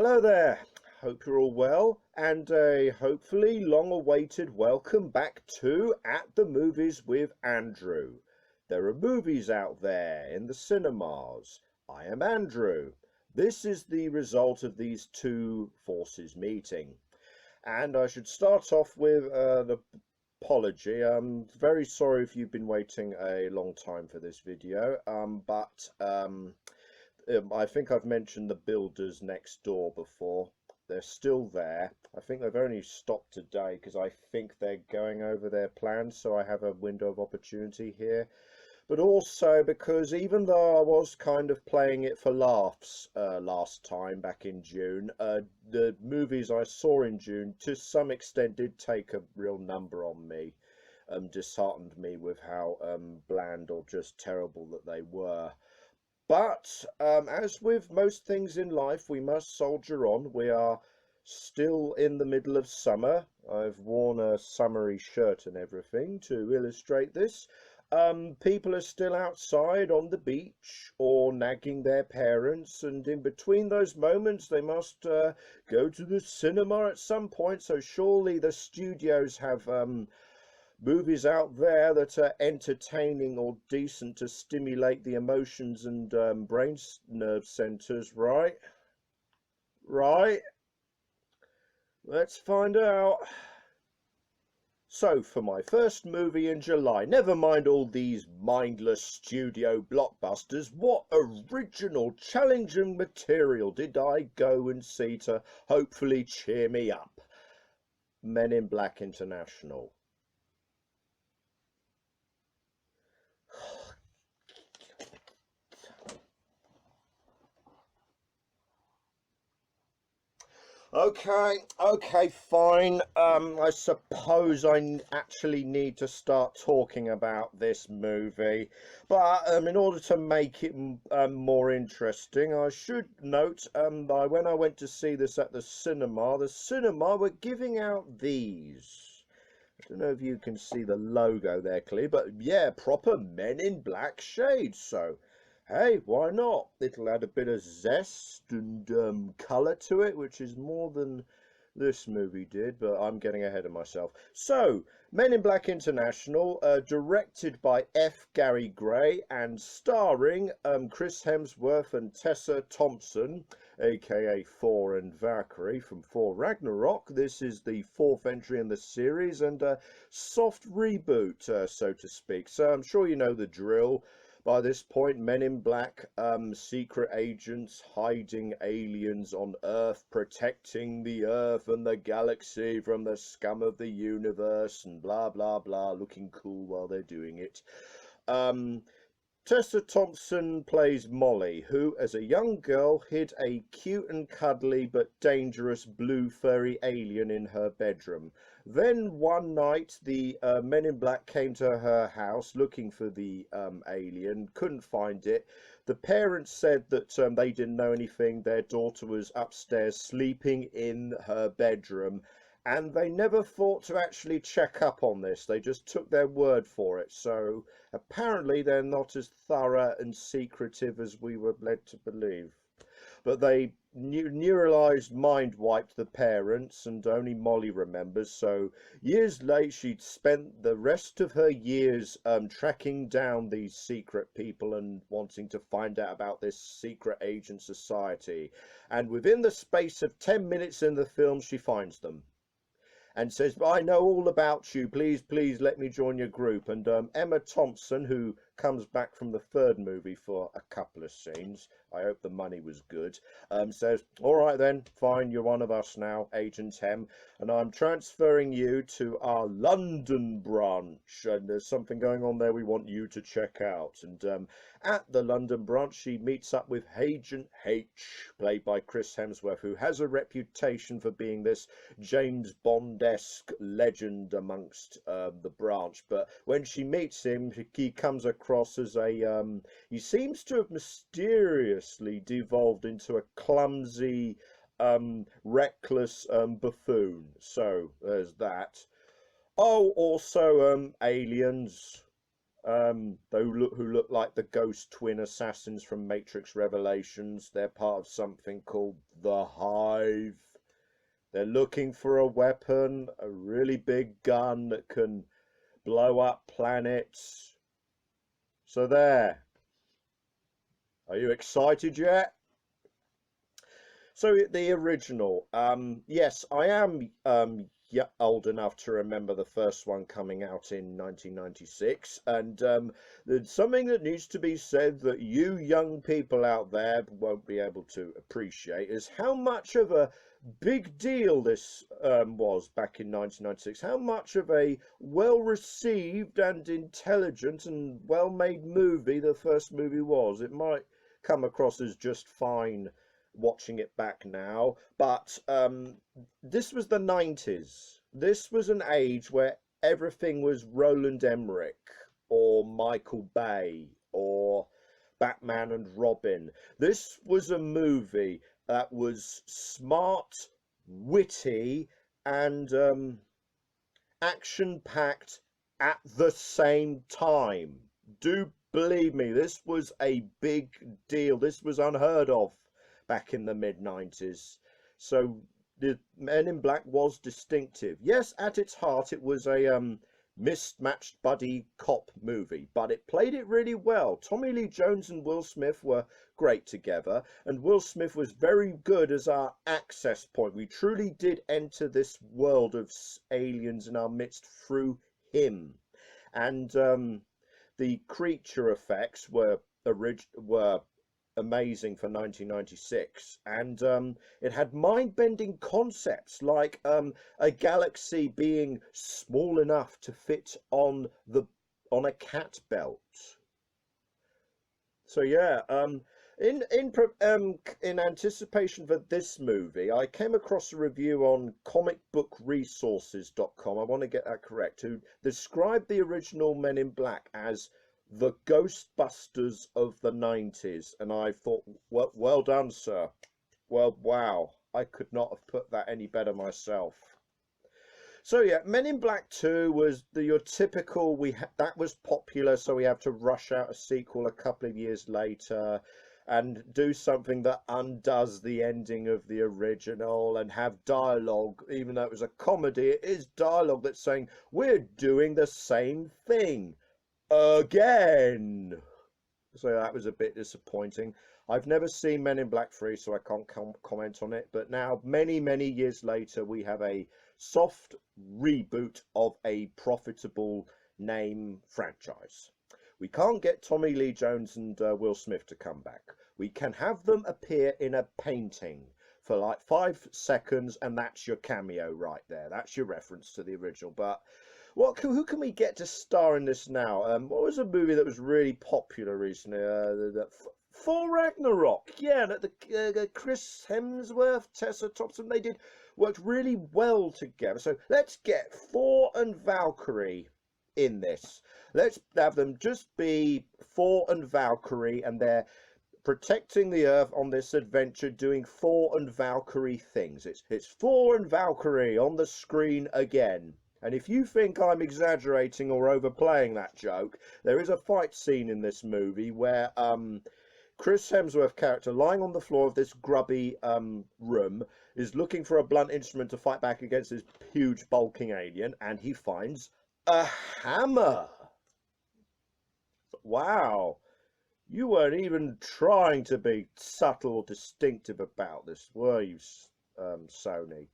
Hello there, hope you're all well, and a hopefully long-awaited welcome back to At the Movies with Andrew. There are movies out there in the cinemas. I am Andrew. This is the result of these two forces meeting. And I should start off with an apology. I'm very sorry if you've been waiting a long time for this video, but I think I've mentioned the builders next door before. They're still there. I think they've only stopped today because I think they're going over their plans, so I have a window of opportunity here. But also because even though I was kind of playing it for laughs last time back in June, the movies I saw in June to some extent did take a real number on me, disheartened me with how bland or just terrible that they were. But as with most things in life, we must soldier on. We are still in the middle of summer. I've worn a summery shirt and everything to illustrate this. People are still outside on the beach or nagging their parents, and in between those moments they must go to the cinema at some point. So surely the studios have movies out there that are entertaining or decent to stimulate the emotions and brain nerve centers, right? Right? Let's find out. So, for my first movie in July, never mind all these mindless studio blockbusters, what original, challenging material did I go and see to hopefully cheer me up? Men in Black International. Okay, fine. I suppose I actually need to start talking about this movie, but in order to make it more interesting, I should note that when I went to see this at the cinema were giving out these. I don't know if you can see the logo there clearly, but yeah, proper Men in Black shades. So hey, why not? It'll add a bit of zest and colour to it, which is more than this movie did, but I'm getting ahead of myself. So, Men in Black International, directed by F. Gary Gray and starring Chris Hemsworth and Tessa Thompson, aka Thor and Valkyrie from Thor Ragnarok. This is the fourth entry in the series and a soft reboot, so to speak. So I'm sure you know the drill. By this point, Men in Black, secret agents hiding aliens on Earth, protecting the Earth and the galaxy from the scum of the universe, and blah, blah, blah, looking cool while they're doing it. Tessa Thompson plays Molly, who, as a young girl, hid a cute and cuddly but dangerous blue furry alien in her bedroom. Then one night, the Men in Black came to her house looking for the alien, couldn't find it. The parents said that they didn't know anything. Their daughter was upstairs sleeping in her bedroom, and they never thought to actually check up on this. They just took their word for it. So apparently they're not as thorough and secretive as we were led to believe. But they neuralized mind wiped the parents, and only Molly remembers. So years later, she'd spent the rest of her years tracking down these secret people and wanting to find out about this secret agent society. And within the space of 10 minutes in the film, she finds them and says, I know all about you, please let me join your group. And Emma Thompson, who comes back from the third movie for a couple of scenes, I hope the money was good, says, all right then, fine, you're one of us now, Agent M, and I'm transferring you to our London branch, and there's something going on there we want you to check out. And at the London branch, she meets up with Agent H, played by Chris Hemsworth, who has a reputation for being this James Bond-esque legend amongst the branch. But when she meets him, he comes across as a he seems to have mysteriously devolved into a clumsy reckless buffoon. So there's that. Oh, also aliens. who look like the ghost twin assassins from Matrix Revelations. They're part of something called the Hive. They're looking for a weapon, a really big gun that can blow up planets. So there. Are you excited yet? So the original, yes, I am yeah, old enough to remember the first one coming out in 1996, and there's something that needs to be said that you young people out there won't be able to appreciate is how much of a big deal this was back in 1996, how much of a well-received and intelligent and well-made movie the first movie was. It might come across as just fine watching it back now, but this was the 90s. This was an age where everything was Roland Emmerich or Michael Bay or Batman and Robin. This was a movie that was smart, witty, and action-packed at the same time. Do believe me, this was a big deal. This was unheard of back in the mid-90s. So the Men in Black was distinctive. Yes, at its heart it was a mismatched buddy cop movie, but it played it really well. Tommy Lee Jones and Will Smith were great together, and Will Smith was very good as our access point. We truly did enter this world of aliens in our midst through him. And the creature effects were amazing for 1996, and it had mind-bending concepts like a galaxy being small enough to fit on a cat belt. So yeah, in anticipation for this movie, I came across a review on comicbookresources.com. I want to get that correct, who described the original Men in Black as the Ghostbusters of the 90s, and I thought, well done, sir. Well, wow, I could not have put that any better myself. So yeah, Men in Black 2 was your typical, that was popular, so we have to rush out a sequel a couple of years later and do something that undoes the ending of the original and have dialogue. Even though it was a comedy, it is dialogue that's saying, we're doing the same thing again. So that was a bit disappointing. I've never seen Men in Black 3, so I can't comment on it, but now many years later we have a soft reboot of a profitable name franchise. We can't get Tommy Lee Jones and Will Smith to come back. We can have them appear in a painting for like 5 seconds, and that's your cameo right there. That's your reference to the original. But who can we get to star in this now? What was a movie that was really popular recently? Thor Ragnarok. Yeah, the Chris Hemsworth, Tessa Thompson, worked really well together. So let's get Thor and Valkyrie in this. Let's have them just be Thor and Valkyrie, and they're protecting the Earth on this adventure, doing Thor and Valkyrie things. It's Thor and Valkyrie on the screen again. And if you think I'm exaggerating or overplaying that joke, there is a fight scene in this movie where Chris Hemsworth's character, lying on the floor of this grubby room, is looking for a blunt instrument to fight back against this huge bulking alien, and he finds a hammer. Wow. You weren't even trying to be subtle or distinctive about this, were you, Sony?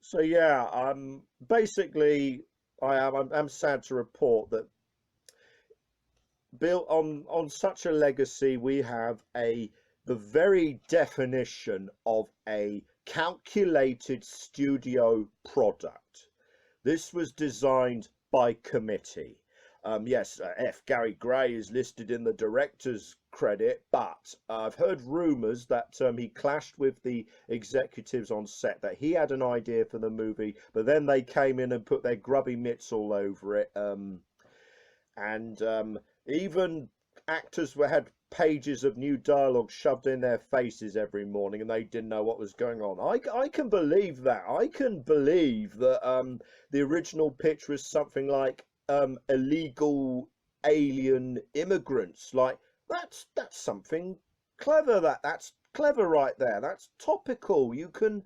So yeah, basically, I'm sad to report that built on such a legacy, we have the very definition of a calculated studio product. This was designed by committee. Yes, F. Gary Gray is listed in the director's credit, but I've heard rumours that he clashed with the executives on set, that he had an idea for the movie, but then they came in and put their grubby mitts all over it. Even actors had pages of new dialogue shoved in their faces every morning, and they didn't know what was going on. I can believe that. I can believe that the original pitch was something like illegal alien immigrants. Like, that's something clever. That's clever right there. That's topical. You can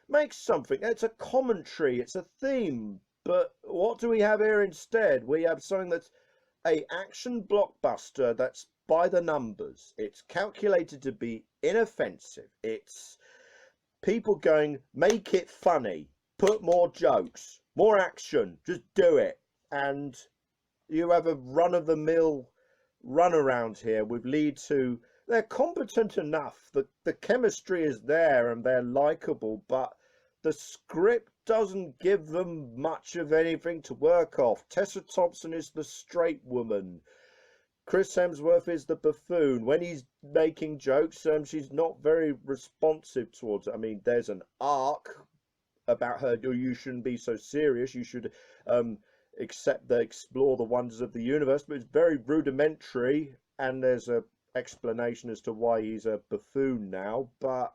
make something. It's a commentary. It's a theme. But what do we have here instead? We have something that's a action blockbuster that's by the numbers. It's calculated to be inoffensive. It's people going, make it funny, put more jokes, more action, just do it. And you have a run-of-the-mill runaround here with leads who, they're competent enough, the chemistry is there and they're likable, but the script doesn't give them much of anything to work off. Tessa Thompson is the straight woman. Chris Hemsworth is the buffoon. When he's making jokes, she's not very responsive towards it. I mean, there's an arc about her. Oh, you shouldn't be so serious. You should explore the wonders of the universe. But it's very rudimentary, and there's a explanation as to why he's a buffoon now. But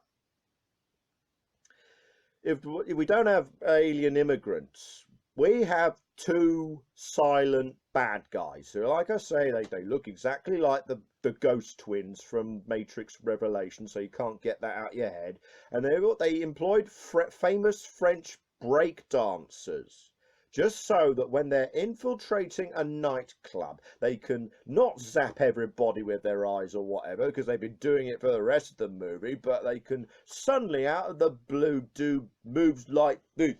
if we don't have alien immigrants, we have two silent bad guys who, like I say, they look exactly like the ghost twins from Matrix Revelation, so you can't get that out of your head. And they employed famous French break dancers, just so that when they're infiltrating a nightclub, they can not zap everybody with their eyes or whatever, because they've been doing it for the rest of the movie, but they can suddenly, out of the blue, do moves like this.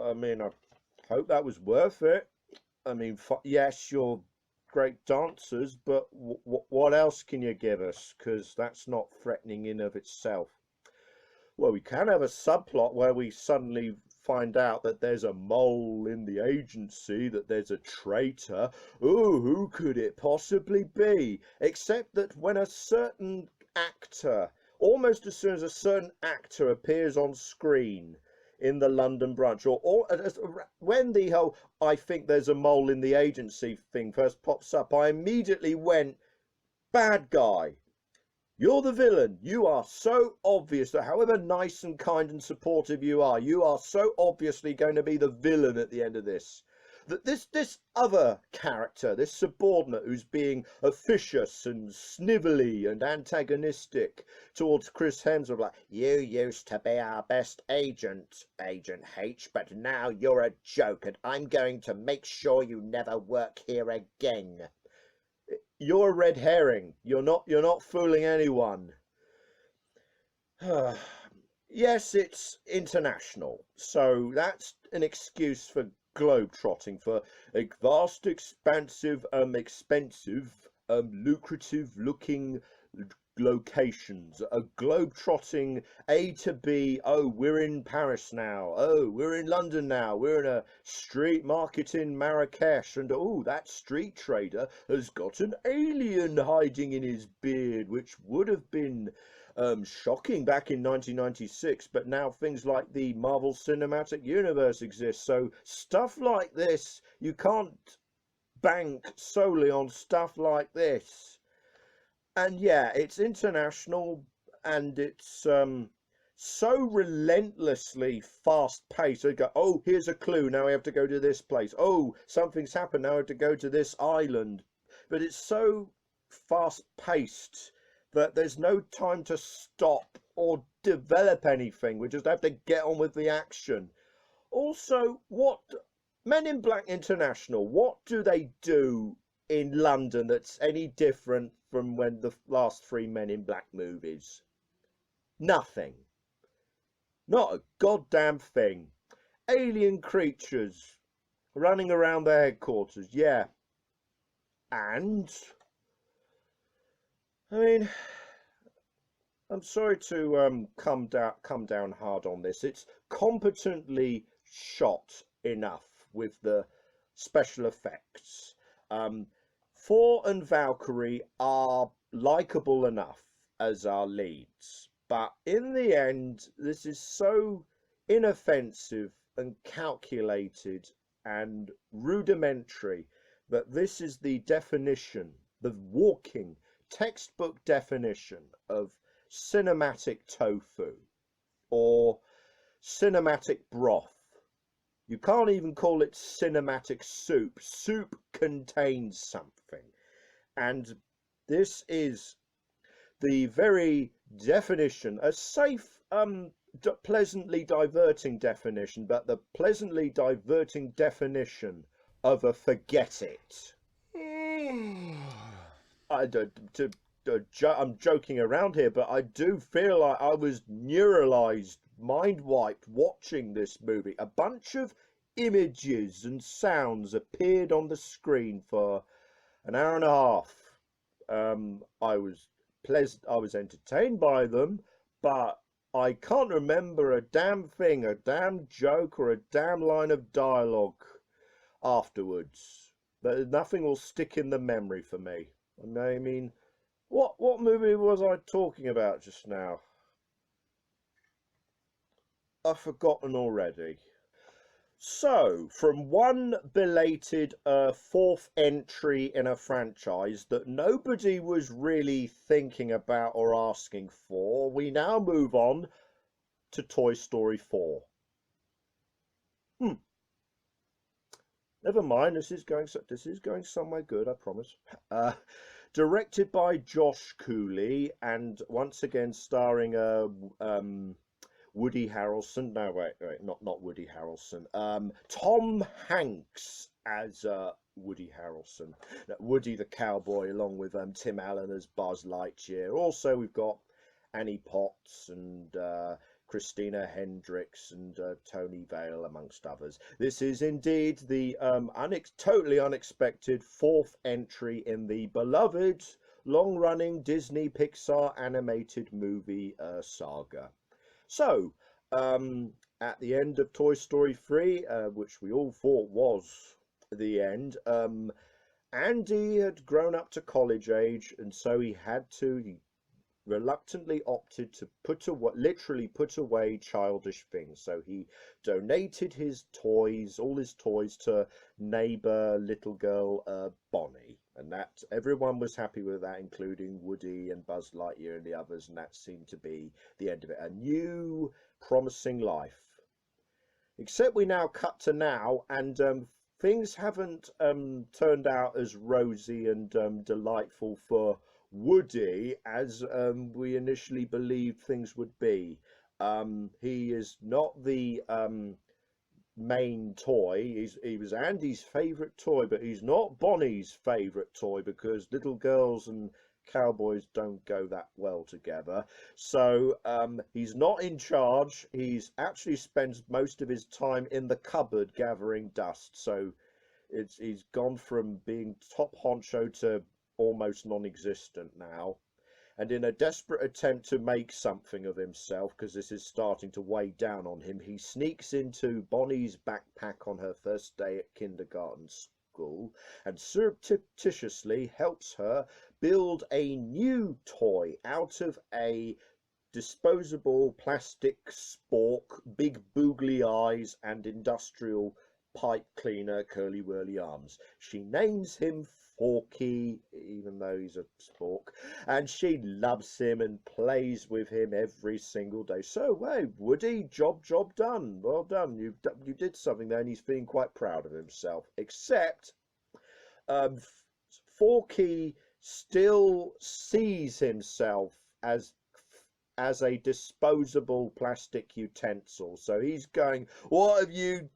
I mean, I hope that was worth it. I mean, yes, you're great dancers, but what else can you give us? Because that's not threatening in of itself. Well, we can have a subplot where we suddenly find out that there's a mole in the agency, that there's a traitor. Oh, who could it possibly be? Except that when a certain actor, almost as soon as a certain actor appears on screen in the London branch, or when the whole I think there's a mole in the agency thing first pops up, I immediately went, bad guy. You're the villain. You are so obvious that however nice and kind and supportive you are so obviously going to be the villain at the end of this. That this other character, this subordinate who's being officious and snivelly and antagonistic towards Chris Hemsworth, like, you used to be our best agent, Agent H, but now you're a joke and I'm going to make sure you never work here again. You're a red herring. You're not fooling anyone. Yes, it's international, so that's an excuse for globe-trotting, for a vast, expansive, expensive, lucrative-looking locations. A globe-trotting A to B. Oh, we're in Paris now. Oh, we're in London now. We're in a street market in Marrakesh, and oh, that street trader has got an alien hiding in his beard, which would have been shocking back in 1996, but now things like the Marvel Cinematic Universe exist, so stuff like this, you can't bank solely on stuff like this. And yeah, it's international, and it's so relentlessly fast-paced. They go, oh, here's a clue, now we have to go to this place. Oh, something's happened, now we have to go to this island. But it's so fast-paced that there's no time to stop or develop anything. We just have to get on with the action. Also, what Men in Black International, what do they do in London that's any different from when the last three Men in Black movies? Nothing. Not a goddamn thing. Alien creatures running around their headquarters, yeah. And I mean, I'm sorry to come down hard on this. It's competently shot enough with the special effects. Thor and Valkyrie are likable enough as our leads, but in the end, this is so inoffensive and calculated and rudimentary that this is the definition, the walking textbook definition of cinematic tofu or cinematic broth. You can't even call it cinematic soup. Soup contains something. And this is the very definition, a safe, pleasantly diverting definition, but the pleasantly diverting definition of a forget it. I'm joking around here, but I do feel like I was neuralized, mind wiped watching this movie. A bunch of images and sounds appeared on the screen for an hour and a half. I was entertained by them, but I can't remember a damn thing, a damn joke, or a damn line of dialogue afterwards. But nothing will stick in the memory for me. I mean, what movie was I talking about just now? I've forgotten already. So, from one belated fourth entry in a franchise that nobody was really thinking about or asking for, we now move on to Toy Story 4. Never mind, this is going somewhere good, I promise. Directed by Josh Cooley, and once again starring Woody Harrelson. No, wait, not Woody Harrelson. Tom Hanks as Woody Harrelson. Woody the cowboy, along with Tim Allen as Buzz Lightyear. Also, we've got Annie Potts and Christina Hendricks and Tony Vale, amongst others. This is indeed the totally unexpected fourth entry in the beloved, long-running Disney Pixar animated movie saga. So, at the end of Toy Story 3, which we all thought was the end, Andy had grown up to college age, and so he reluctantly opted to literally put away childish things. So he donated all his toys to neighbor little girl Bonnie, and that everyone was happy with that, including Woody and Buzz Lightyear and the others, and that seemed to be the end of it. A new promising life. Except we now cut to now, and things haven't turned out as rosy and delightful for Woody as we initially believed things would be. He is not the main toy. He was Andy's favourite toy, but he's not Bonnie's favourite toy, because little girls and cowboys don't go that well together. So he's not in charge. He's actually spends most of his time in the cupboard gathering dust. So he's gone from being top honcho to almost non-existent now. And in a desperate attempt to make something of himself, because this is starting to weigh down on him, he sneaks into Bonnie's backpack on her first day at kindergarten school and surreptitiously helps her build a new toy out of a disposable plastic spork, big boogly eyes, and industrial pipe cleaner, curly whirly arms. She names him Forky, even though he's a spork, and she loves him and plays with him every single day. So, hey, Woody, job done. Well done. You did something there, and he's feeling quite proud of himself. Except, Forky still sees himself as a disposable plastic utensil. So he's going, what have you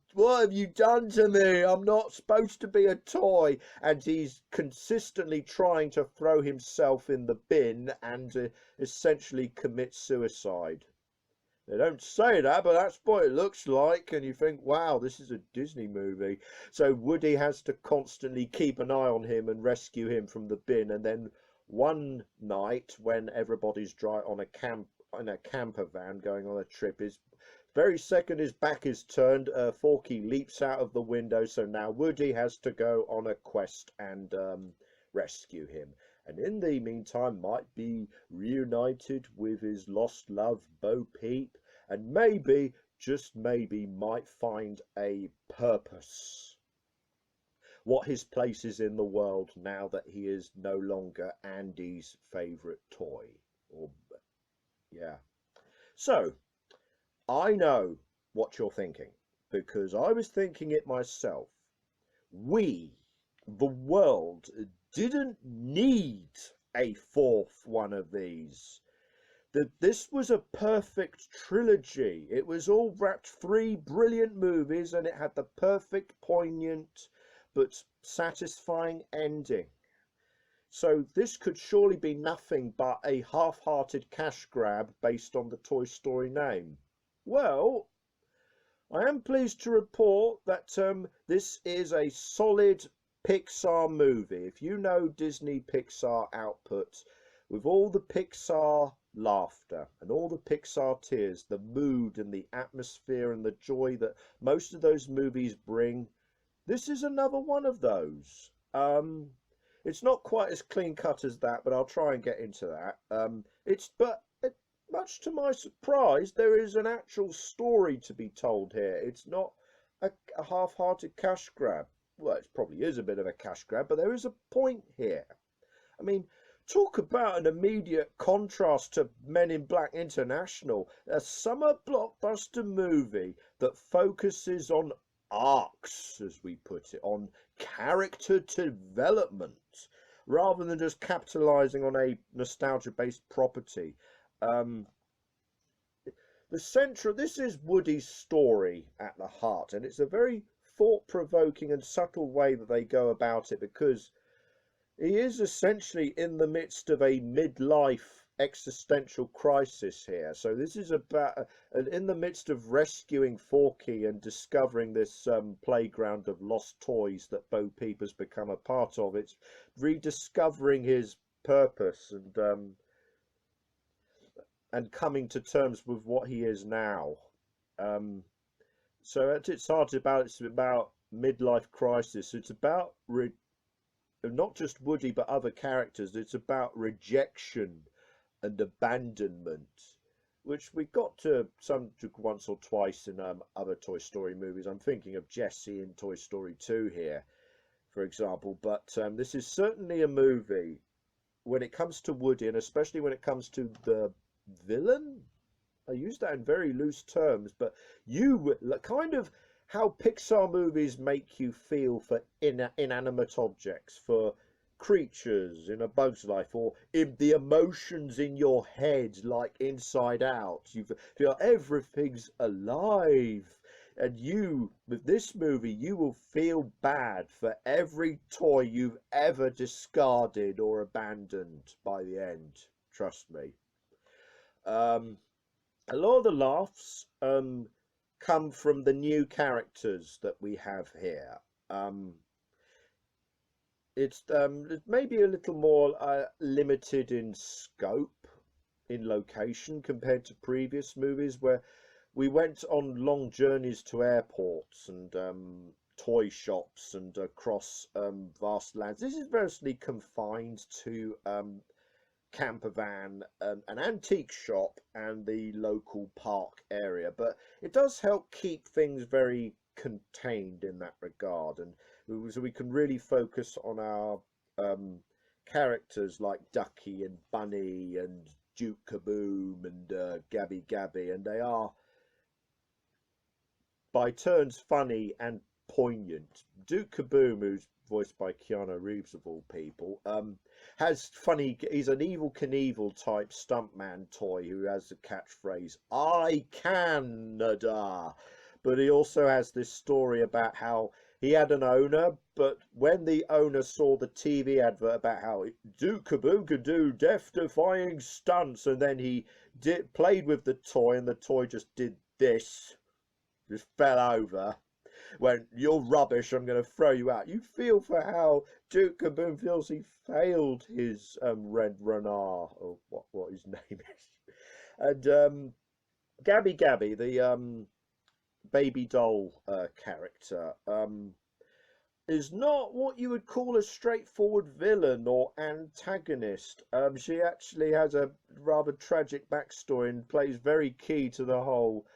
done to me? I'm not supposed to be a toy. And he's consistently trying to throw himself in the bin and essentially commit suicide. They don't say that, but that's what it looks like. And you think, wow, this is a Disney movie. So Woody has to constantly keep an eye on him and rescue him from the bin. And then one night, when everybody's dry on a camper van going on a trip, is very second his back is turned, Forky leaps out of the window. So now Woody has to go on a quest and rescue him. And in the meantime, might be reunited with his lost love, Bo Peep, and maybe, just maybe, might find a purpose. What his place is in the world now that he is no longer Andy's favourite toy. Yeah. So, I know what you're thinking. because I was thinking it myself. We, the world, didn't need a fourth one of these. This was a perfect trilogy. It was all wrapped, three brilliant movies, and it had the perfect, poignant, but satisfying ending. So this could surely be nothing but a half-hearted cash grab based on the Toy Story name. Well, I am pleased to report that this is a solid Pixar movie. If you know Disney Pixar output, with all the Pixar laughter and all the Pixar tears, the mood and the atmosphere and the joy that most of those movies bring, this is another one of those. It's not quite as clean cut as that, but I'll try and get into that. Much to my surprise, there is an actual story to be told here. It's not a half-hearted cash grab. Well, it probably is a bit of a cash grab, but there is a point here. I mean, talk about an immediate contrast to Men in Black International, a summer blockbuster movie that focuses on arcs, as we put it, on character development, rather than just capitalizing on a nostalgia-based property. This is Woody's story at the heart, and it's a very thought-provoking and subtle way that they go about it, because he is essentially in the midst of a midlife existential crisis here. So this is about in the midst of rescuing Forky and discovering this playground of lost toys that Bo Peep has become a part of. It's rediscovering his purpose and coming to terms with what he is now. So at its heart, it's about midlife crisis. It's about not just Woody but other characters. It's about rejection and abandonment, which we got to once or twice in other Toy Story movies. I'm thinking of Jessie in Toy Story 2 here, for example. But this is certainly a movie, when it comes to Woody, and especially when it comes to the villain. I use that in very loose terms, but kind of how Pixar movies make you feel for inanimate objects, for creatures in A Bug's Life, or in the emotions in your head, like Inside Out. You feel everything's alive, and with this movie, you will feel bad for every toy you've ever discarded or abandoned by the end. Trust me. A lot of the laughs come from the new characters that we have here. It's maybe a little more limited in scope, in location, compared to previous movies, where we went on long journeys to airports and toy shops and across vast lands. This is mostly confined to camper van, an antique shop, and the local park area, but it does help keep things very contained in that regard, and so we can really focus on our characters like Ducky and Bunny and Duke Kaboom and Gabby Gabby, and they are by turns funny and poignant. Duke Kaboom, who's voiced by Keanu Reeves of all people, he's an Evil Knievel type stuntman toy who has the catchphrase, "I Canada," but he also has this story about how he had an owner, but when the owner saw the TV advert about how Duke Kaboom could do death-defying stunts, and then he played with the toy, and the toy just did this, just fell over, went, "You're rubbish, I'm going to throw you out." You feel for how Duke Kaboom feels he failed his Red Renard, or what his name is. And Gabby Gabby, the baby doll character, is not what you would call a straightforward villain or antagonist. She actually has a rather tragic backstory and plays very key to the whole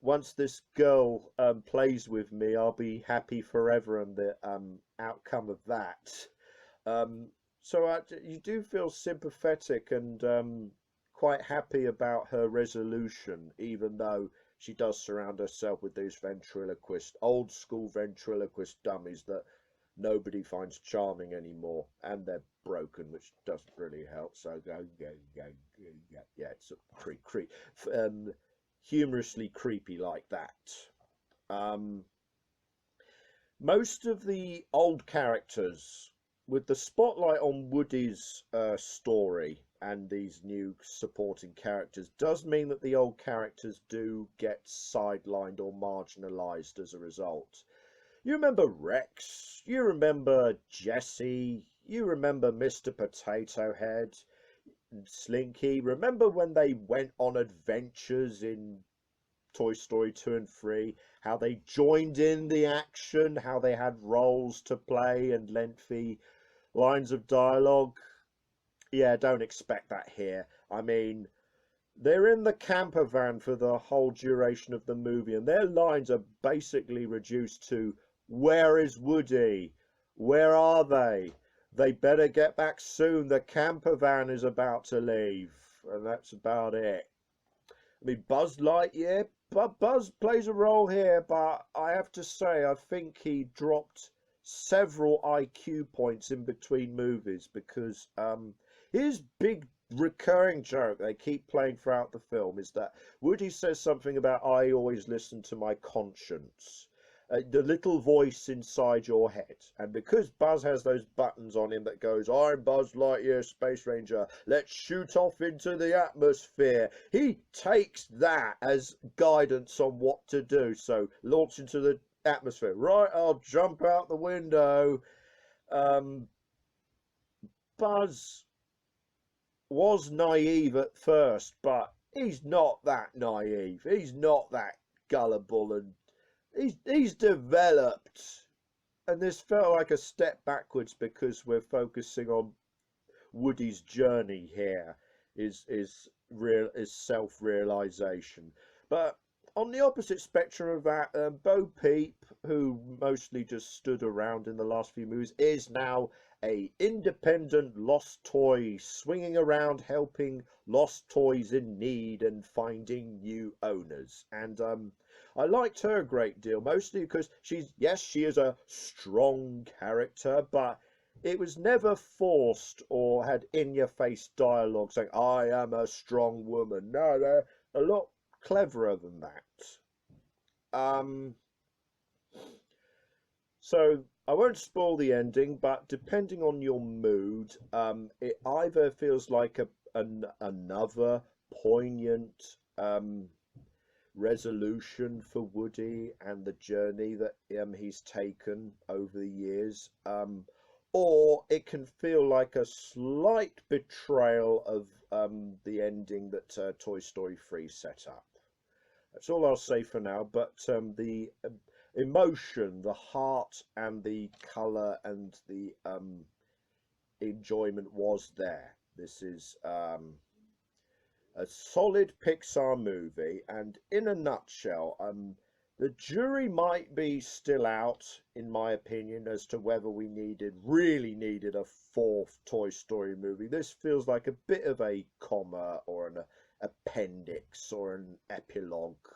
once this girl plays with me, I'll be happy forever, and the outcome of that. So you do feel sympathetic and quite happy about her resolution, even though she does surround herself with these ventriloquist, old school ventriloquist dummies that nobody finds charming anymore, and they're broken, which doesn't really help. So yeah, it's humorously creepy like that. Um, Most of the old characters, with the spotlight on Woody's story and these new supporting characters, does mean that the old characters do get sidelined or marginalized as a result. You remember Rex, you remember Jesse, you remember Mr. Potato Head, Slinky. Remember when they went on adventures in Toy Story 2 and 3, how they joined in the action, how they had roles to play and lengthy lines of dialogue? Yeah, don't expect that here. I mean, they're in the camper van for the whole duration of the movie, and their lines are basically reduced to, "Where is Woody? Where are they? They better get back soon. The camper van is about to leave." And that's about it. I mean, Buzz Lightyear, but Buzz plays a role here, but I have to say, I think he dropped several IQ points in between movies, because his big recurring joke they keep playing throughout the film is that Woody says something about, "I always listen to my conscience." The little voice inside your head. And because Buzz has those buttons on him that goes, "I'm Buzz Lightyear, Space Ranger, let's shoot off into the atmosphere," he takes that as guidance on what to do. So launch into the atmosphere. Right, I'll jump out the window. Buzz was naive at first, but he's not that naive. He's not that gullible, and he's developed. And this felt like a step backwards because we're focusing on Woody's journey here, is self-realization. But on the opposite spectrum of that, Bo Peep, who mostly just stood around in the last few movies, is now a independent lost toy swinging around helping lost toys in need and finding new owners. And I liked her a great deal, mostly because she is a strong character, but it was never forced or had in-your-face dialogue saying, "I am a strong woman." No, they're a lot cleverer than that. So I won't spoil the ending, but depending on your mood, it either feels like another poignant resolution for Woody and the journey that he's taken over the years, or it can feel like a slight betrayal of the ending that Toy Story 3 set up. That's all I'll say for now, but the emotion, the heart, and the colour and the enjoyment was there. This is a solid Pixar movie, and in a nutshell, the jury might be still out, in my opinion, as to whether we really needed a fourth Toy Story movie. This feels like a bit of a comma or an appendix or an epilogue,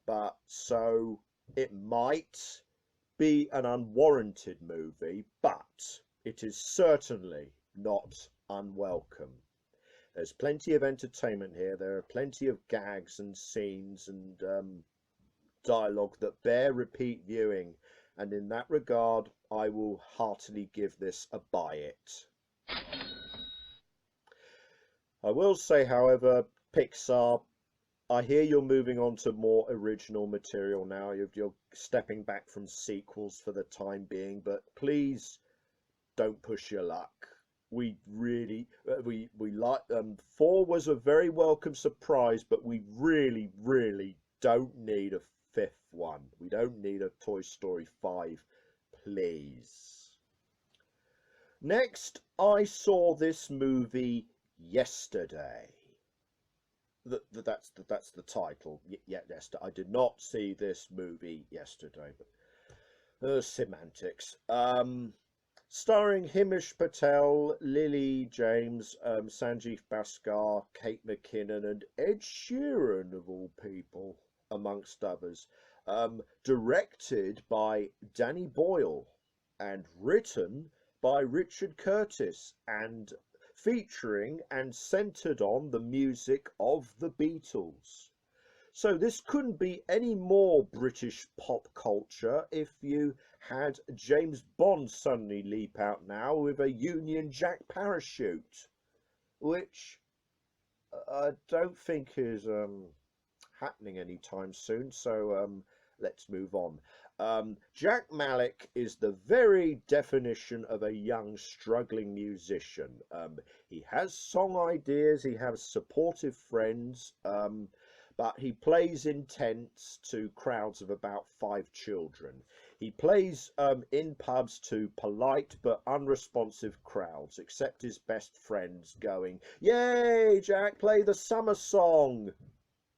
but so it might be an unwarranted movie, but it is certainly not unwelcome. There's plenty of entertainment here. There are plenty of gags and scenes and dialogue that bear repeat viewing, and in that regard, I will heartily give this a buy it. I will say, however, Pixar, I hear you're moving on to more original material now. You're stepping back from sequels for the time being, but please don't push your luck. We really, we like 4 was a very welcome surprise, but we really, really don't need a 5th one. We don't need a Toy Story 5, please. Next, I saw this movie yesterday. That's the title. Yes, I did not see this movie yesterday, but semantics. Starring Himesh Patel, Lily James, Sanjeev Bhaskar, Kate McKinnon, and Ed Sheeran, of all people. amongst others, directed by Danny Boyle and written by Richard Curtis, and featuring and centered on the music of the Beatles. So this couldn't be any more British pop culture if you had James Bond suddenly leap out now with a Union Jack parachute, which I don't think is happening anytime soon. So let's move on. Jack Malik is the very definition of a young, struggling musician. He has song ideas, he has supportive friends, but he plays in tents to crowds of about 5 children. He plays in pubs to polite but unresponsive crowds, except his best friends going, "Yay, Jack, play the summer song."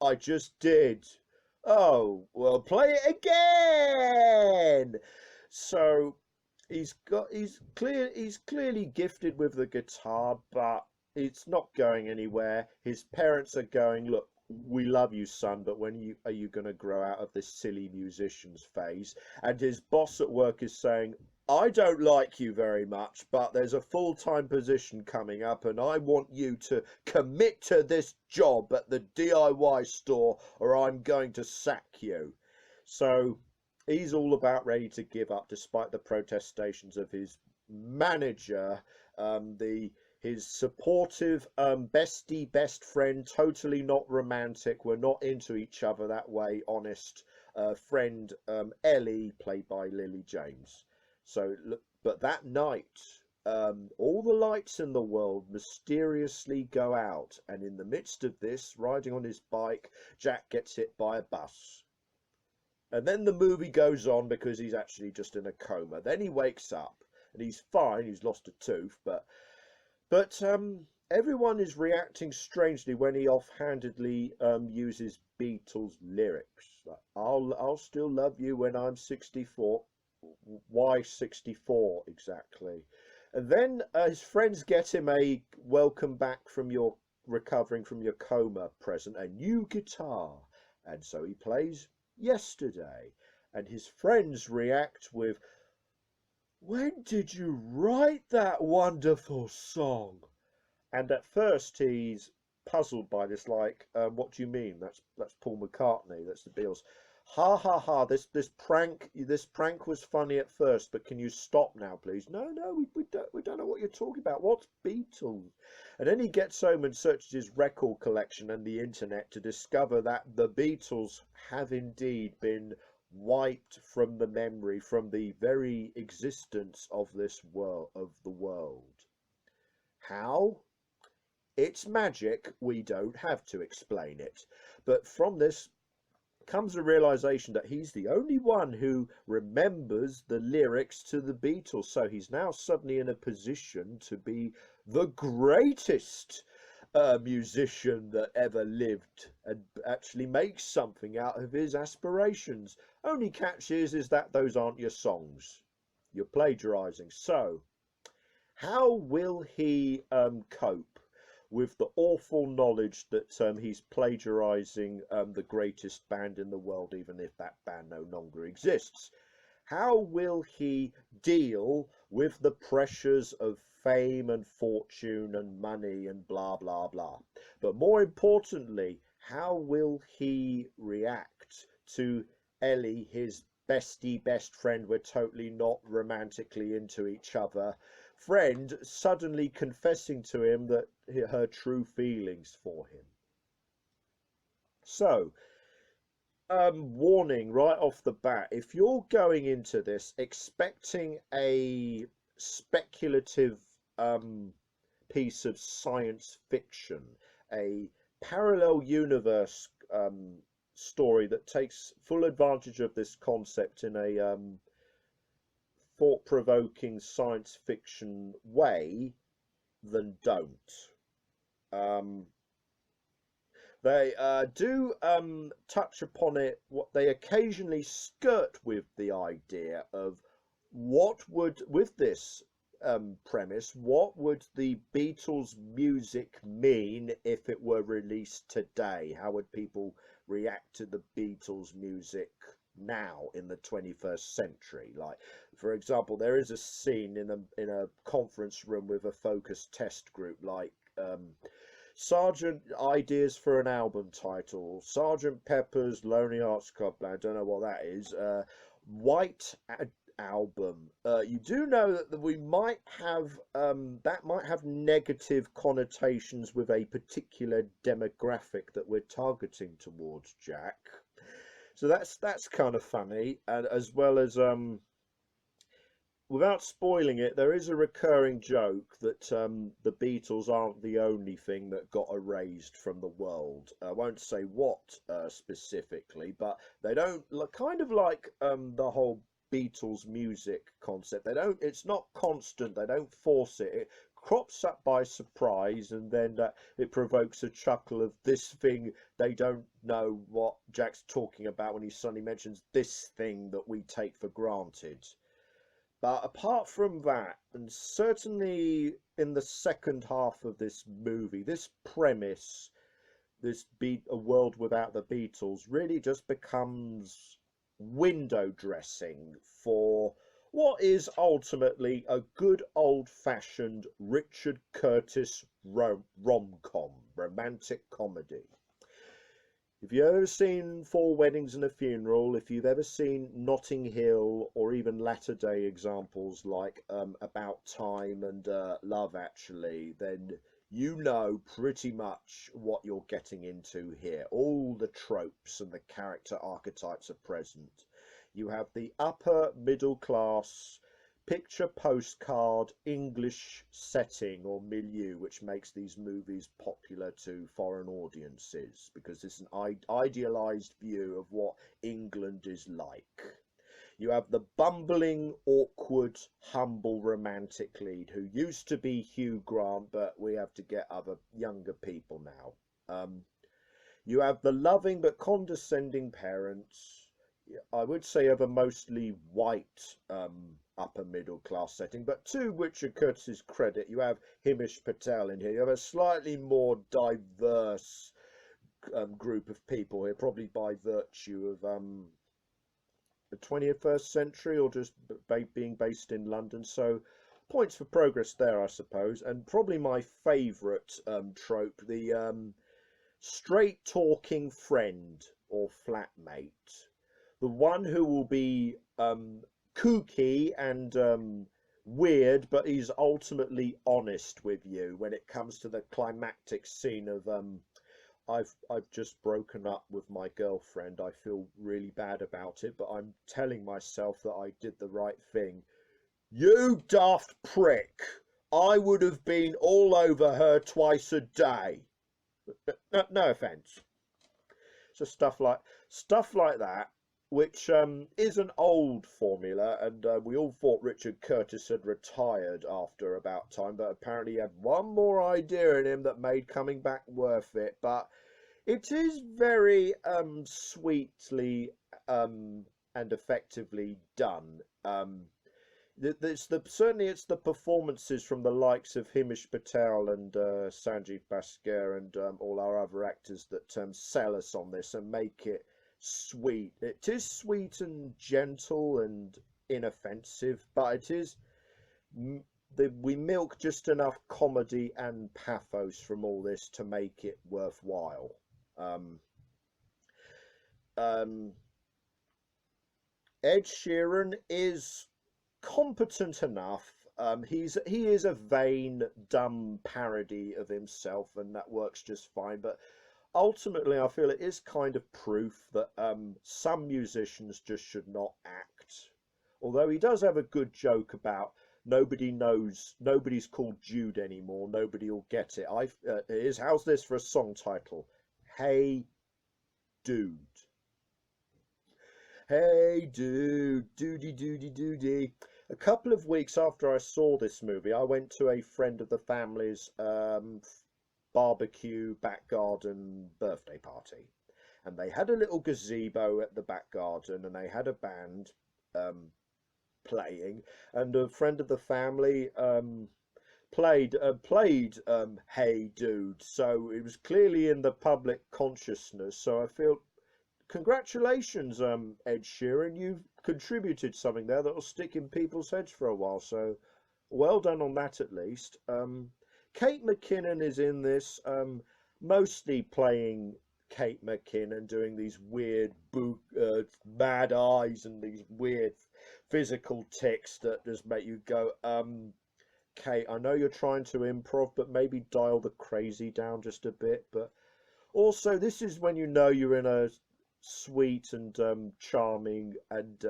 "I just did." "Oh, well, play it again." So he's clearly gifted with the guitar, but it's not going anywhere. His parents are going, "Look, we love you, son, but when are you going to grow out of this silly musician's phase?" And his boss at work is saying, "I don't like you very much, but there's a full-time position coming up and I want you to commit to this job at the DIY store or I'm going to sack you." So he's all about ready to give up despite the protestations of his manager, his supportive bestie best friend, totally not romantic, we're not into each other that way, honest friend Ellie, played by Lily James. So but that night all the lights in the world mysteriously go out, and in the midst of this, riding on his bike, Jack gets hit by a bus. And then the movie goes on because he's actually just in a coma. Then he wakes up and he's fine, he's lost a tooth, but everyone is reacting strangely when he offhandedly uses Beatles lyrics. Like, I'll still love you when I'm 64. Why 64 exactly? And then his friends get him a welcome back from your recovering from your coma present, a new guitar. And so he plays Yesterday. And his friends react with, "When did you write that wonderful song?" And at first he's puzzled by this, like, "What do you mean? That's Paul McCartney, that's the Beatles." "Ha ha ha, this prank was funny at first, but can you stop now, please?" "No, we don't know what you're talking about. What's Beatles?" And then he gets home and searches his record collection and the internet to discover that the Beatles have indeed been wiped from the memory, from the very existence of this world, of the world. How? It's magic. We don't have to explain it. But from this comes a realization that he's the only one who remembers the lyrics to the Beatles. So he's now suddenly in a position to be the greatest musician that ever lived and actually make something out of his aspirations. Only catch is that those aren't your songs. You're plagiarizing. So how will he cope with the awful knowledge that he's plagiarizing the greatest band in the world, even if that band no longer exists? How will he deal with the pressures of fame and fortune and money and blah, blah, blah? But more importantly, how will he react to Ellie, his bestie, best friend, we're totally not romantically into each other, friend, suddenly confessing to him that her true feelings for him? So, warning right off the bat, if you're going into this expecting a speculative piece of science fiction, a parallel universe story that takes full advantage of this concept in a thought-provoking science fiction way, then don't. They do touch upon it. What they occasionally skirt with the idea of what would, with this premise, what would the Beatles music mean if it were released today? How would people react to the Beatles music now in the 21st century. Like, for example, there is a scene in a conference room with a focus test group, like Sergeant ideas for an album title, Sergeant Pepper's Lonely Hearts Club Band. I don't know what that is. White album. You do know that we might have that might have negative connotations with a particular demographic that we're targeting towards, Jack. So that's kind of funny, and as well as without spoiling it, there is a recurring joke that the Beatles aren't the only thing that got erased from the world. I won't say what specifically, but they don't kind of like the whole Beatles music concept. They don't. It's not constant. They don't force it. It crops up by surprise, and then it provokes a chuckle of this thing. They don't know what Jack's talking about when he suddenly mentions this thing that we take for granted. But apart from that, and certainly in the second half of this movie, this premise, a world without the Beatles, really just becomes window dressing for what is ultimately a good old-fashioned Richard Curtis rom-com, romantic comedy. If you've ever seen Four Weddings and a Funeral, if you've ever seen Notting Hill, or even latter day examples like About Time and Love Actually, then you know pretty much what you're getting into here. All the tropes and the character archetypes are present. You have the upper middle class picture postcard English setting or milieu, which makes these movies popular to foreign audiences, because it's an idealized view of what England is like. You have the bumbling, awkward, humble romantic lead who used to be Hugh Grant, but we have to get other younger people now. You have the loving but condescending parents. I would say of a mostly white upper middle class setting, but to Richard Curtis's credit, you have Himish Patel in here. You have a slightly more diverse group of people here, probably by virtue of the 21st century, or just being based in London. So points for progress there, I suppose. And probably my favourite trope, the straight talking friend or flatmate. The one who will be kooky and weird, but he's ultimately honest with you when it comes to the climactic scene of I've just broken up with my girlfriend. I feel really bad about it, but I'm telling myself that I did the right thing. You daft prick! I would have been all over her twice a day. No offence. So stuff like that, which is an old formula, and we all thought Richard Curtis had retired after About Time, but apparently he had one more idea in him that made coming back worth it. But it is very sweetly and effectively done. Certainly it's the performances from the likes of Himish Patel and Sanjeev Bhaskar and all our other actors that sell us on this and make it sweet. It is sweet and gentle and inoffensive, but it is we milk just enough comedy and pathos from all this to make it worthwhile. Ed Sheeran is competent enough. He is a vain, dumb parody of himself, and that works just fine. But ultimately, I feel it is kind of proof that some musicians just should not act. Although he does have a good joke about nobody's called Jude anymore. Nobody will get it. How's this for a song title? Hey, dude. Hey, dude, doody, doody, doody. A couple of weeks after I saw this movie, I went to a friend of the family's barbecue back garden birthday party, and they had a little gazebo at the back garden, and they had a band playing, and a friend of the family played Hey Dude, so it was clearly in the public consciousness. So I feel congratulations, Ed Sheeran. You've contributed something there that'll stick in people's heads for a while. So well done on that, at least. Kate McKinnon is in this, mostly playing Kate McKinnon, doing these weird mad eyes and these weird physical tics that just make you go, Kate, I know you're trying to improv, but maybe dial the crazy down just a bit. But also, this is when you know you're in a sweet and charming and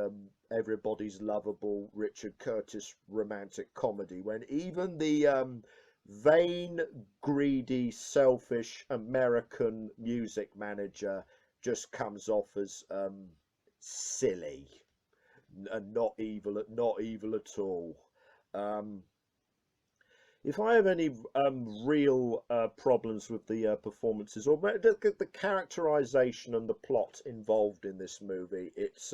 everybody's lovable Richard Curtis romantic comedy, when even the vain, greedy, selfish American music manager just comes off as silly and not evil at all. If I have any real problems with the performances or the characterization and the plot involved in this movie, it's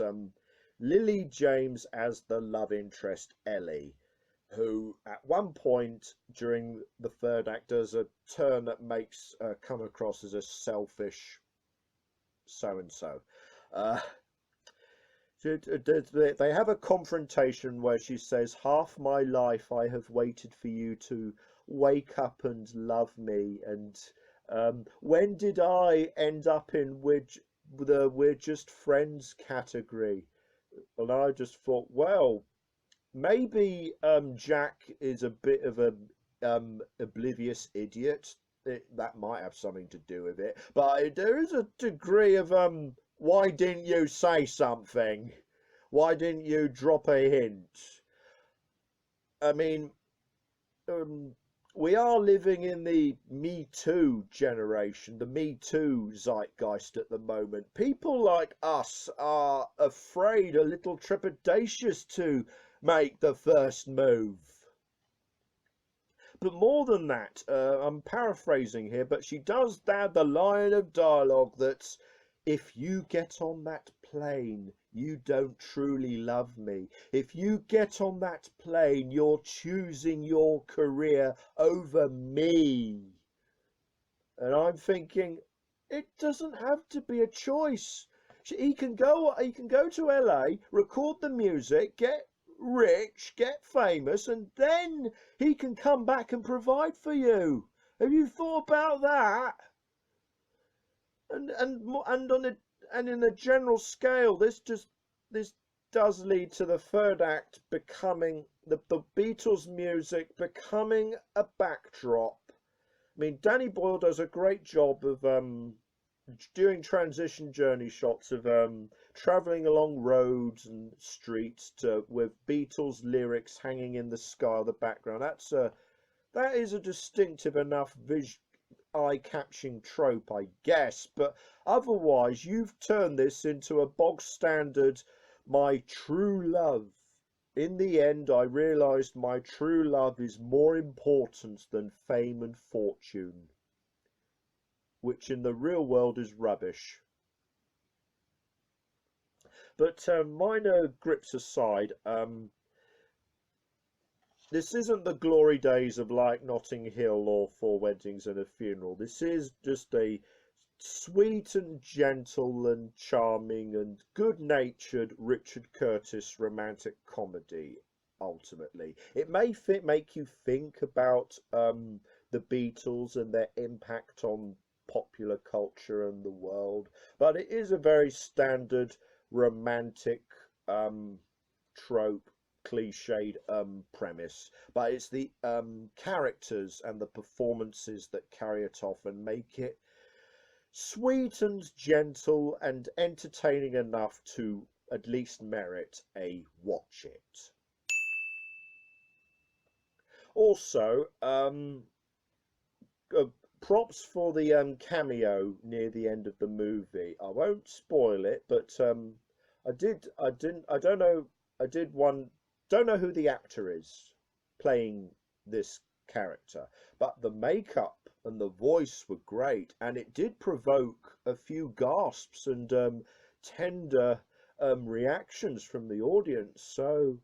Lily James as the love interest Ellie, who at one point during the third act does a turn that makes come across as a selfish so-and-so. They have a confrontation where she says, "Half my life I have waited for you to wake up and love me, and when did I end up in the we're just friends category?" And I just thought, well, maybe Jack is a bit of a oblivious idiot. That might have something to do with it, but there is a degree of why didn't you say something? Why didn't you drop a hint? I mean, we are living in the Me Too generation, the Me Too zeitgeist at the moment. People like us are afraid, a little trepidatious to make the first move. But more than that, I'm paraphrasing here, but she does add the line of dialogue that's, "If you get on that plane, you don't truly love me. If you get on that plane, you're choosing your career over me." And I'm thinking, it doesn't have to be a choice. He can go to LA, record the music, get rich, get famous, and then he can come back and provide for you. Have you thought about that? And in a general scale, this does lead to the third act becoming the Beatles music becoming a backdrop. I mean, Danny Boyle does a great job of doing transition journey shots of traveling along roads and streets with Beatles lyrics hanging in the sky of the background. That is a distinctive enough eye-catching trope, I guess, but otherwise you've turned this into a bog standard "my true love. In the end, I realized my true love is more important than fame and fortune," which in the real world is rubbish. But minor grips aside, this isn't the glory days of like Notting Hill or Four Weddings and a Funeral. This is just a sweet and gentle and charming and good-natured Richard Curtis romantic comedy. Ultimately, it may make you think about the Beatles and their impact on popular culture and the world, but it is a very standard romantic trope, cliched premise, but it's the characters and the performances that carry it off and make it sweet and gentle and entertaining enough to at least merit a watch it. Also, props for the cameo near the end of the movie. I won't spoil it, but don't know who the actor is playing this character, but the makeup and the voice were great, and it did provoke a few gasps and tender reactions from the audience. So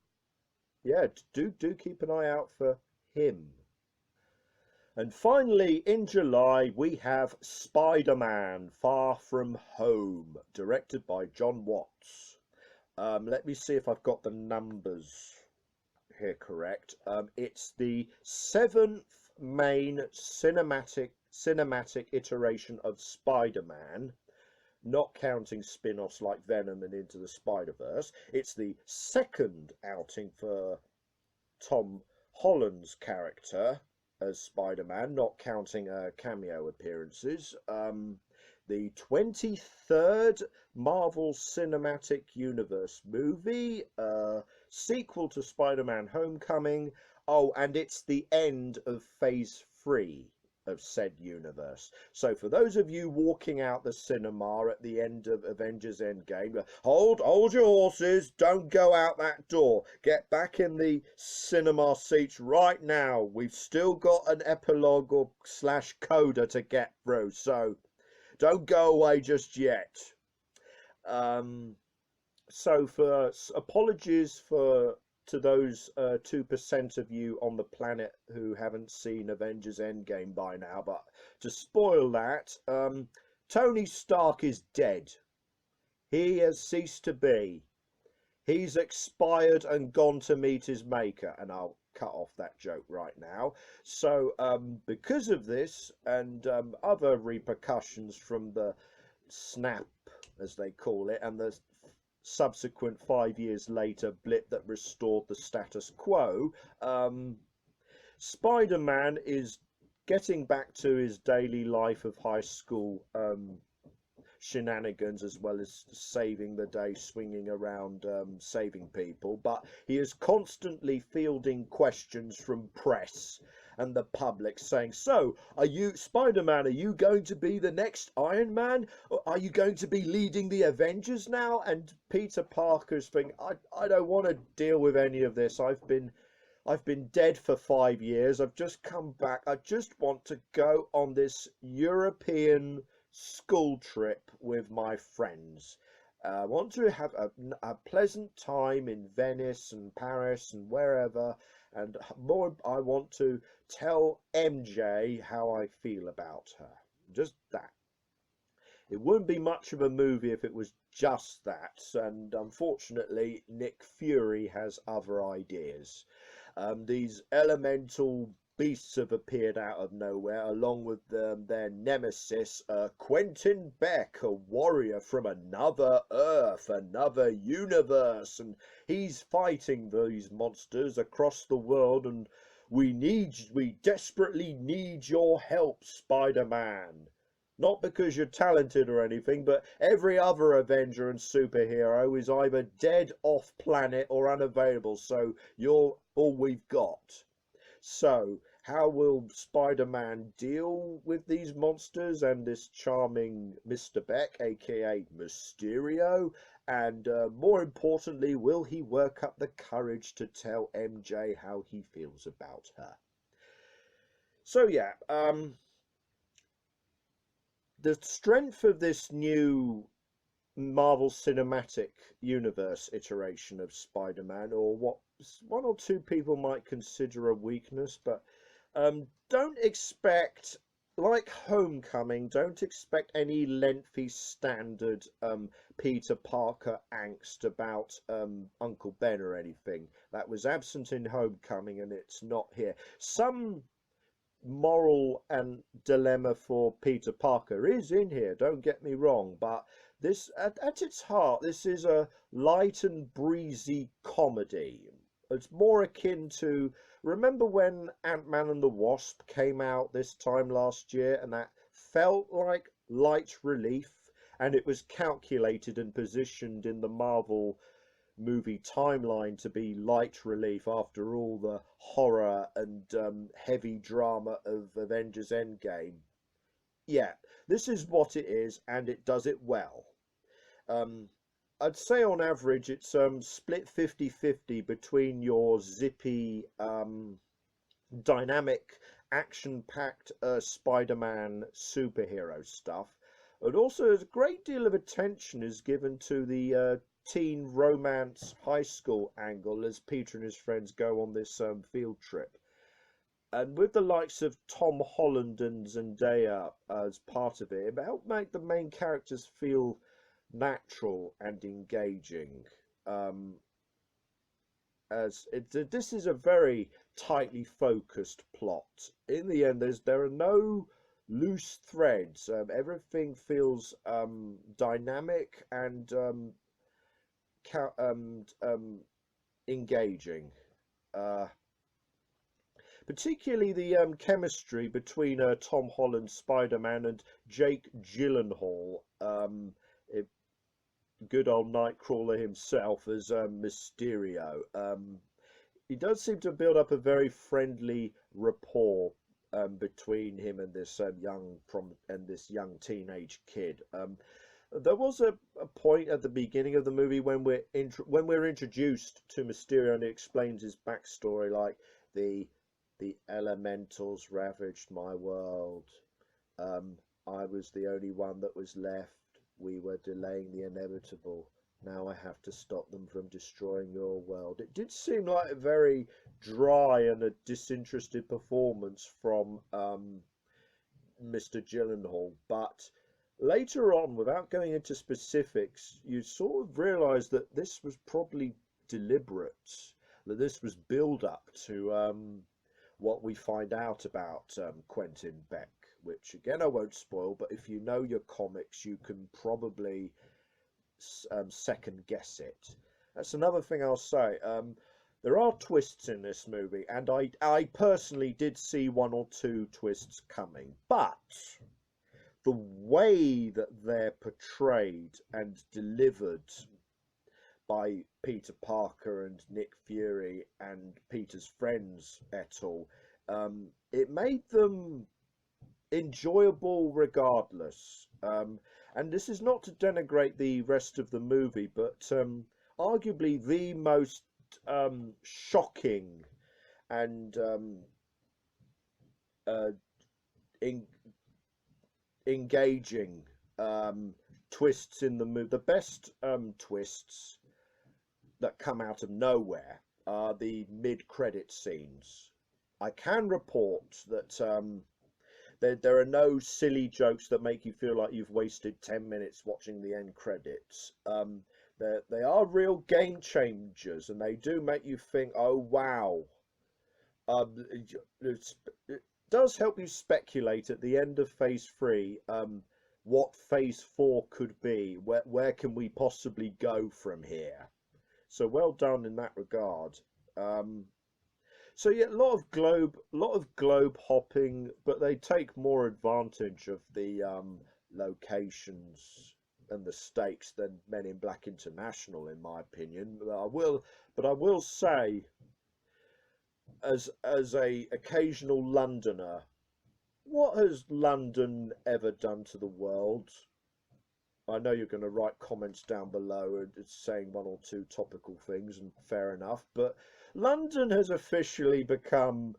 yeah, do keep an eye out for him. And finally, in July, we have Spider-Man Far From Home, directed by John Watts. Let me see if I've got the numbers here correct. It's the seventh main cinematic iteration of Spider-Man, not counting spin-offs like Venom and Into the Spider-Verse. It's the second outing for Tom Holland's character as Spider-Man, not counting cameo appearances. The 23rd Marvel Cinematic Universe movie, sequel to Spider-Man Homecoming. Oh, and it's the end of Phase 3 of said universe. So for those of you walking out the cinema at the end of Avengers Endgame, hold your horses, don't go out that door. Get back in the cinema seats right now. We've still got an epilogue or slash coda to get through, so don't go away just yet. So for apologies to those 2% of you on the planet who haven't seen Avengers Endgame by now, but to spoil that, Tony Stark is dead. He has ceased to be. He's expired and gone to meet his maker, and I'll cut off that joke right now. So because of this and other repercussions from the snap, as they call it, and the subsequent 5 years later blip that restored the status quo, Spider-Man is getting back to his daily life of high school shenanigans, as well as saving the day, swinging around, saving people, but he is constantly fielding questions from press and the public saying, so are you, Spider-Man, are you going to be the next Iron Man? Or are you going to be leading the Avengers now? And Peter Parker's thinking, I don't want to deal with any of this. I've been dead for 5 years. I've just come back. I just want to go on this European school trip with my friends. I want to have a pleasant time in Venice and Paris and wherever, and more, I want to tell MJ how I feel about her. Just that. It wouldn't be much of a movie if it was just that, and unfortunately Nick Fury has other ideas. These elemental beasts have appeared out of nowhere, along with their nemesis, Quentin Beck, a warrior from another Earth, another universe, and he's fighting these monsters across the world, and we desperately need your help, Spider-Man. Not because you're talented or anything, but every other Avenger and superhero is either dead, off planet, or unavailable, so you're all we've got. So, how will Spider-Man deal with these monsters and this charming Mr. Beck, aka Mysterio? And more importantly, will he work up the courage to tell MJ how he feels about her? So yeah, the strength of this new Marvel Cinematic Universe iteration of Spider-Man, or what one or two people might consider a weakness, but don't expect, like Homecoming, don't expect any lengthy standard Peter Parker angst about Uncle Ben or anything. That was absent in Homecoming and it's not here. Some moral and dilemma for Peter Parker is in here, don't get me wrong, but this at its heart, this is a light and breezy comedy. It's more akin to, remember when Ant-Man and the Wasp came out this time last year, and that felt like light relief, and it was calculated and positioned in the Marvel movie timeline to be light relief after all the horror and heavy drama of Avengers Endgame. Yeah, this is what it is, and it does it well. I'd say on average it's split 50-50 between your zippy, dynamic, action-packed Spider-Man superhero stuff, and also a great deal of attention is given to the teen romance high school angle as Peter and his friends go on this field trip. and with the likes of Tom Holland and Zendaya as part of it, it helped make the main characters feel natural and engaging. Um, this is a very tightly focused plot. In the end, there are no loose threads. Everything feels dynamic and engaging. Uh, Particularly the chemistry between Tom Holland, Spider-Man, and Jake Gyllenhaal, it, good old Nightcrawler himself as Mysterio. He does seem to build up a very friendly rapport between him and this young teenage kid. There was a point at the beginning of the movie when we're introduced to Mysterio and he explains his backstory, like the elementals ravaged my world. I was the only one that was left. We were delaying the inevitable. Now I have to stop them from destroying your world. It did seem like a very dry and a disinterested performance from Mr. Gyllenhaal, but later on, without going into specifics, you sort of realise that this was probably deliberate, that this was build up to what we find out about Quentin Beck, which again I won't spoil, but if you know your comics, you can probably second guess it. That's another thing I'll say. There are twists in this movie, and I personally did see one or two twists coming, but the way that they're portrayed and delivered by Peter Parker and Nick Fury and Peter's friends et al., it made them enjoyable regardless. And this is not to denigrate the rest of the movie, but arguably the most shocking and engaging twists in the movie. The best twists that come out of nowhere are the mid-credit scenes. I can report that there are no silly jokes that make you feel like you've wasted 10 minutes watching the end credits. They are real game changers, and they do make you think, oh wow. It does help you speculate at the end of Phase 3 what Phase 4 could be. Where can we possibly go from here? So well done in that regard. So yeah, a lot of globe hopping, but they take more advantage of the locations and the stakes than Men in Black International, in my opinion. But I will say, as a occasional Londoner, what has London ever done to the world? I know you're going to write comments down below and saying one or two topical things, and fair enough, but London has officially become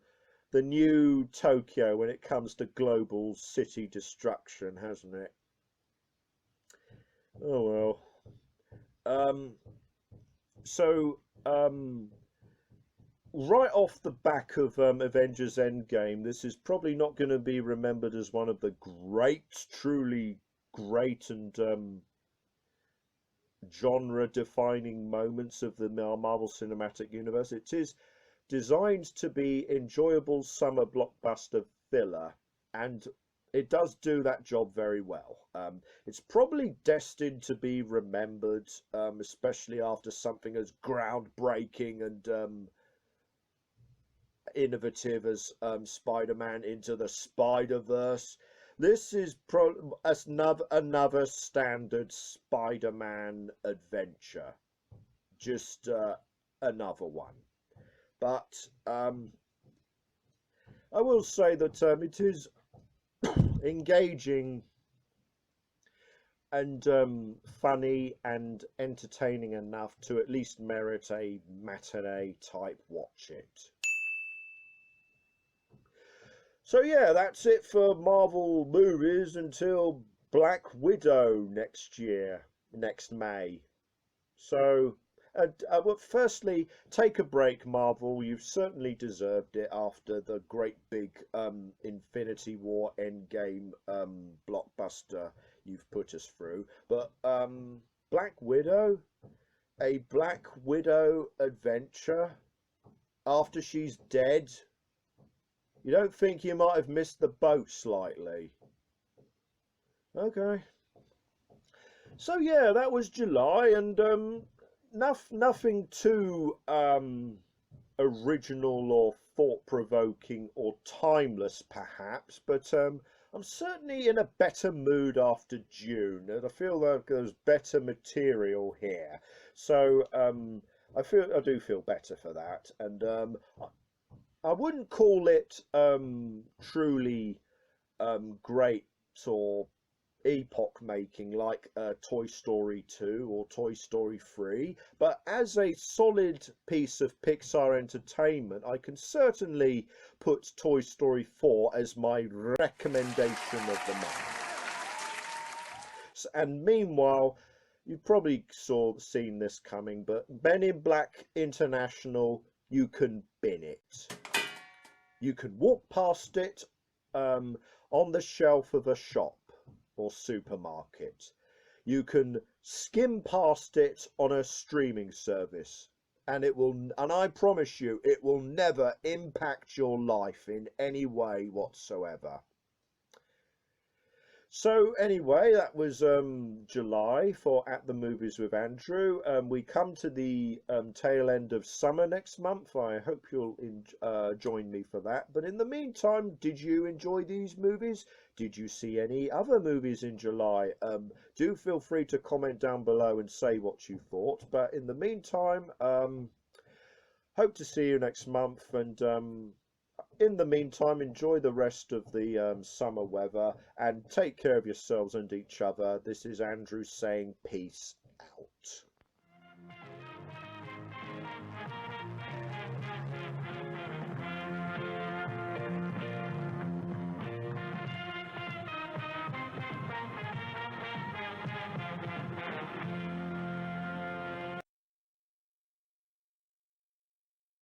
the new Tokyo when it comes to global city destruction, hasn't it? Oh well. Right off the back of Avengers Endgame, this is probably not going to be remembered as one of the truly great and genre-defining moments of the Marvel Cinematic Universe. It is designed to be enjoyable summer blockbuster filler, and it does do that job very well. It's probably destined to be remembered, especially after something as groundbreaking and innovative as Spider-Man Into the Spider-Verse. This is another standard Spider-Man adventure, just another one. But I will say that it is engaging and funny and entertaining enough to at least merit a matinee type watch it. So yeah, that's it for Marvel movies until Black Widow next May. So And well, firstly, take a break, Marvel. You've certainly deserved it after the great big Infinity War Endgame blockbuster you've put us through. But Black Widow, a Black Widow adventure after she's dead. You don't think you might have missed the boat slightly? Okay. So yeah, that was July, and nothing too original or thought-provoking or timeless, perhaps. But I'm certainly in a better mood after June, and I feel like there's better material here. So I do feel better for that, and I wouldn't call it truly great or epoch making like Toy Story 2 or Toy Story 3, but as a solid piece of Pixar entertainment, I can certainly put Toy Story 4 as my recommendation of the month. And meanwhile, you've probably seen this coming, but Men in Black International, you can bin it. You can walk past it on the shelf of a shop or supermarket. You can skim past it on a streaming service, and I promise you, it will never impact your life in any way whatsoever. So anyway, that was July for At the Movies with Andrew. We come to the tail end of summer next month. I hope you'll join me for that. But in the meantime, did you enjoy these movies? Did you see any other movies in July? Do feel free to comment down below and say what you thought. But in the meantime, hope to see you next month, and in the meantime, enjoy the rest of the summer weather and take care of yourselves and each other. This is Andrew saying peace